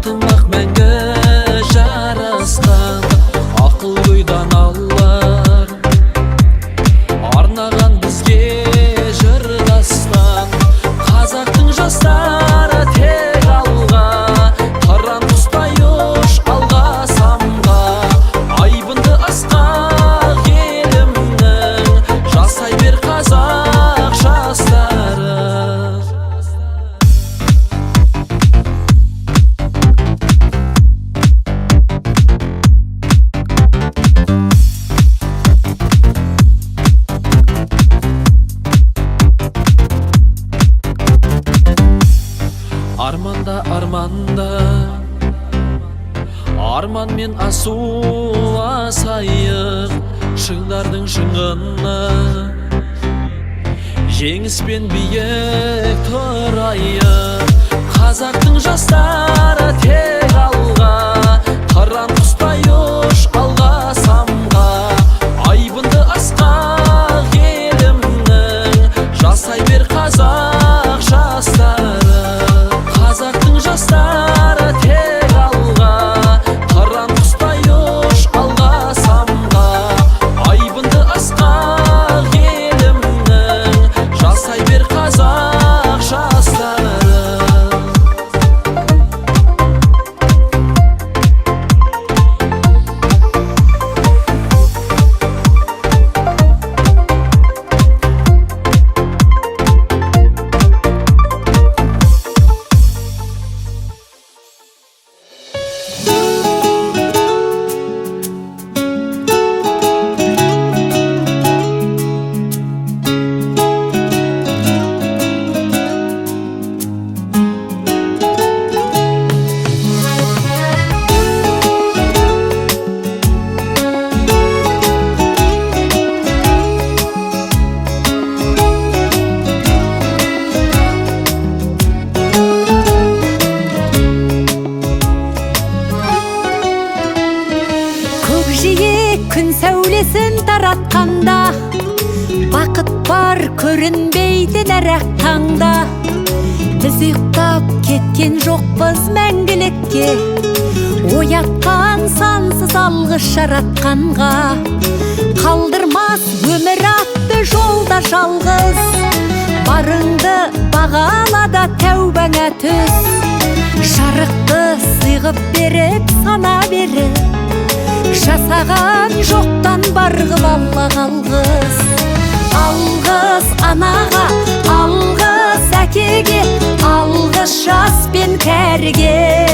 ынтымақ мәңгі жарасқан ақыл ойдан алар арнаған бізге жыр дастан. Қазақтың жастары тек алға, қыран құстай ұш алға самға. Айбынды асқақ елімнің, жасай бер қазақ жастары. Арман мен асу асайық шыңдардың шыңына, жеңіспен биік тұрайық. Қазақтың жастары тек алға, қыран құстай ұш алға самға. Айбынды асқақ елімнің, жасай бер қазақ жастары. Қазақтың жастары тек алға, қыран құстай ұш алға самға. Айбынды асқақ елімнің, жасай бер қазақ жастары. Күн сәулесін таратқанда, бақыт бар көрінбейді нәрәк таңда. Біз ұйықтап кеткен жоқпыз мәңгілікке, оятқан сансыз алғыс жаратқанға. Қалдырмас өмір атты жолда жалғыз, барыңды бағалада тәубаңа түс. Жарықты сыйғып беріп сана беріп, жасаған жоқтан барғып алла қалғыз. Алғыз анаға, алғыз әкеге, алғыз жас пен кәріге.